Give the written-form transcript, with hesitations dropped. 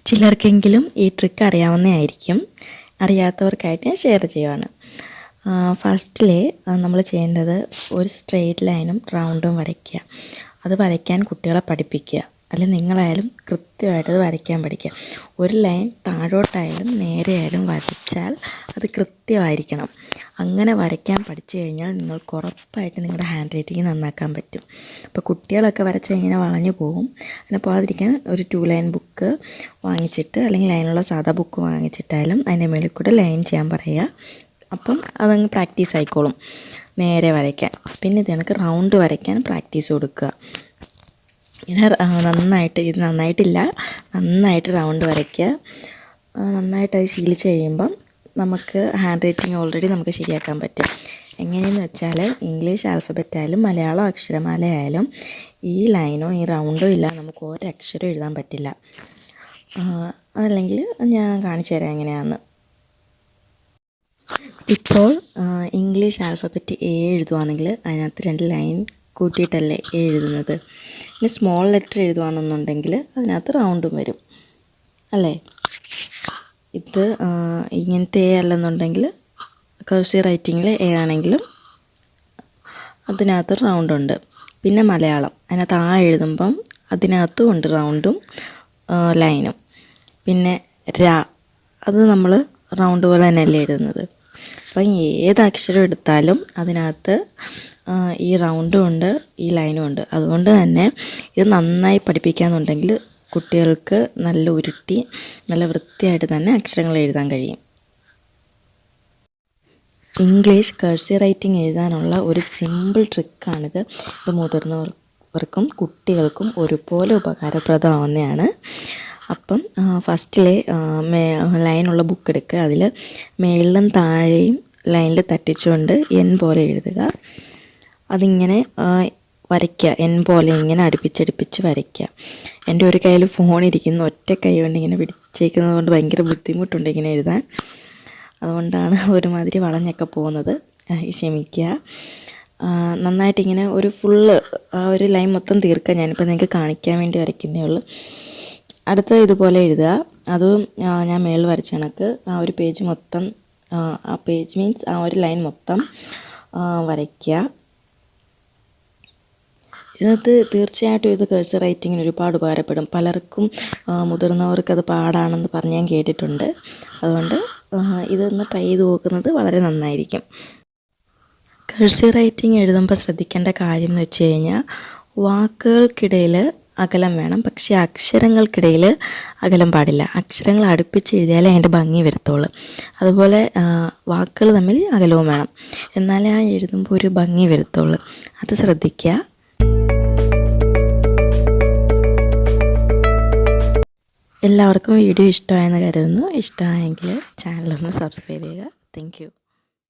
ചിലർക്കെങ്കിലും ഈ ട്രിക്ക് അറിയാവുന്നതായിരിക്കും. അറിയാത്തവർക്കായിട്ട് ഞാൻ ഷെയർ ചെയ്യുവാണ്. ഫസ്റ്റിലെ നമ്മൾ ചെയ്യേണ്ടത് ഒരു സ്ട്രെയിറ്റ് ലൈനും റൗണ്ടും വരയ്ക്കുക. അത് വരയ്ക്കാൻ കുട്ടികളെ പഠിപ്പിക്കുക. അല്ലെങ്കിൽ നിങ്ങളായാലും കൃത്യമായിട്ടത് വരയ്ക്കാൻ പഠിക്കുക. ഒരു ലൈൻ താഴോട്ടായാലും നേരെയായാലും വരച്ചാൽ അത് കൃത്യമായിരിക്കണം. അങ്ങനെ വരയ്ക്കാൻ പഠിച്ചു കഴിഞ്ഞാൽ നിങ്ങൾക്ക് ഉറപ്പായിട്ട് നിങ്ങളുടെ ഹാൻഡ് റൈറ്റിംഗ് നന്നാക്കാൻ പറ്റും. ഇപ്പോൾ കുട്ടികളൊക്കെ വരച്ച് ഇങ്ങനെ വളഞ്ഞു പോകും. അങ്ങനെ പോകാതിരിക്കാൻ ഒരു 2 ലൈൻ ബുക്ക് വാങ്ങിച്ചിട്ട് അല്ലെങ്കിൽ ലൈനുള്ള സാധാ ബുക്ക് വാങ്ങിച്ചിട്ടായാലും അതിൻ്റെ മേളിൽ കൂടെ ലൈൻ ചെയ്യാൻ പറയുക. അപ്പം അതങ്ങ് പ്രാക്ടീസ് ആയിക്കോളും നേരെ വരയ്ക്കാൻ. പിന്നെ ഇത് കണക്ക് റൗണ്ട് വരയ്ക്കാൻ പ്രാക്ടീസ് കൊടുക്കുക. ഇങ്ങനെ നന്നായിട്ട് റൗണ്ട് വരയ്ക്കുക. നന്നായിട്ട് അത് ശീലിച്ച് കഴിയുമ്പം നമുക്ക് ഹാൻഡ് റൈറ്റിംഗ് ഓൾറെഡി നമുക്ക് ശരിയാക്കാൻ പറ്റും. എങ്ങനെയെന്ന് വെച്ചാൽ ഇംഗ്ലീഷ് ആൽഫബറ്റ് ആയാലും മലയാളം അക്ഷരമാലയായാലും ഈ ലൈനോ ഈ റൗണ്ടോ ഇല്ലാതെ നമുക്ക് ഒരക്ഷരം എഴുതാൻ പറ്റില്ല. അതല്ലെങ്കിൽ ഞാൻ കാണിച്ചു തരാം എങ്ങനെയാണെന്ന്. ഇപ്പോൾ ഇംഗ്ലീഷ് ആൽഫബറ്റ് എ എഴുതുവാണെങ്കിൽ അതിനകത്ത് 2 ലൈൻ കൂട്ടിയിട്ടല്ലേ എ എഴുതുന്നത്. ഇനി സ്മോൾ ലെറ്റർ എഴുതുകയാണെന്നുണ്ടെങ്കിൽ അതിനകത്ത് റൗണ്ടും വരും അല്ലേ. ഇത് ഇങ്ങനത്തെ എ അല്ലെന്നുണ്ടെങ്കിൽ കർസീവ് റൈറ്റിങ്ങിൽ എ ആണെങ്കിലും അതിനകത്ത് റൗണ്ടുണ്ട്. പിന്നെ മലയാളം അതിനകത്ത് ആ എഴുതുമ്പം അതിനകത്തും ഉണ്ട് റൗണ്ടും ലൈനും. പിന്നെ രാ അത് നമ്മൾ റൗണ്ട് പോലെ തന്നെയല്ലേ എഴുതുന്നത്. അപ്പം ഏത് അക്ഷരം എടുത്താലും അതിനകത്ത് ഈ റൗണ്ടും ഉണ്ട് ഈ ലൈനും ഉണ്ട്. അതുകൊണ്ട് തന്നെ ഇത് നന്നായി പഠിപ്പിക്കാമെന്നുണ്ടെങ്കിൽ കുട്ടികൾക്ക് നല്ല ഉരുട്ടി നല്ല വൃത്തിയായിട്ട് തന്നെ അക്ഷരങ്ങൾ എഴുതാൻ കഴിയും. ഇംഗ്ലീഷ് കർസീവ് റൈറ്റിംഗ് എഴുതാനുള്ള ഒരു സിമ്പിൾ ട്രിക്കാണിത്. ഇത് മുതിർന്നവർക്കും കുട്ടികൾക്കും ഒരുപോലെ ഉപകാരപ്രദമാവുന്നതാണ്. അപ്പം ഫസ്റ്റിലെ ലൈനുള്ള ബുക്ക് എടുക്കുക. അതിൽ മേളിലും താഴെയും ലൈനിൽ തട്ടിച്ചുകൊണ്ട് എൻ പോലെ എഴുതുക. അതിങ്ങനെ വരയ്ക്കുക. എൻ പോലെ ഇങ്ങനെ അടുപ്പിച്ചടുപ്പിച്ച് വരയ്ക്കുക. എൻ്റെ ഒരു കയ്യിൽ ഫോൺ ഇരിക്കുന്നു, ഒറ്റ കൈ കൊണ്ട് ഇങ്ങനെ പിടിച്ചേക്കുന്നത് കൊണ്ട് ഭയങ്കര ബുദ്ധിമുട്ടുണ്ട് ഇങ്ങനെ എഴുതാൻ. അതുകൊണ്ടാണ് ഒരുമാതിരി വളഞ്ഞൊക്കെ പോകുന്നത്. ക്ഷമിക്കുക. നന്നായിട്ടിങ്ങനെ ഒരു ഫുള്ള് ഒരു ലൈൻ മൊത്തം തീർക്കുക. ഞാനിപ്പോൾ നിങ്ങൾക്ക് കാണിക്കാൻ വേണ്ടി വരയ്ക്കുന്നേ ഉള്ളൂ. അടുത്ത ഇതുപോലെ എഴുതുക. അതും ഞാൻ മേളിൽ വരച്ച കണക്ക് ആ ഒരു പേജ് മൊത്തം ആ പേജ് മീൻസ് ആ ഒരു ലൈൻ മൊത്തം വരയ്ക്കുക. ഇതിനകത്ത് തീർച്ചയായിട്ടും ഇത് കർസീവ് റൈറ്റിങ്ങിന് ഒരുപാട് ഉപകാരപ്പെടും. പലർക്കും മുതിർന്നവർക്കത് പാടാണെന്ന് പറഞ്ഞ് ഞാൻ കേട്ടിട്ടുണ്ട്. അതുകൊണ്ട് ഇതൊന്ന് ട്രൈ ചെയ്ത് നോക്കുന്നത് വളരെ നന്നായിരിക്കും. കർസീവ് റൈറ്റിംഗ് എഴുതുമ്പോൾ ശ്രദ്ധിക്കേണ്ട കാര്യം എന്ന് വെച്ച് കഴിഞ്ഞാൽ വാക്കുകൾക്കിടയിൽ അകലം വേണം, പക്ഷേ അക്ഷരങ്ങൾക്കിടയിൽ അകലം പാടില്ല. അക്ഷരങ്ങൾ അടുപ്പിച്ച് എഴുതിയാലേ അതിൻ്റെ ഭംഗി വരത്തുള്ളൂ. അതുപോലെ വാക്കുകൾ തമ്മിൽ അകലവും വേണം, എന്നാലേ ആ എഴുതുമ്പോൾ ഒരു ഭംഗി വരത്തുള്ളൂ. അത് ശ്രദ്ധിക്കുക. എല്ലാവർക്കും വീഡിയോ ഇഷ്ടമായെന്ന് കരുതുന്നു. ഇഷ്ടമായെങ്കിൽ ചാനലൊന്ന് സബ്സ്ക്രൈബ് ചെയ്യുക. Thank you.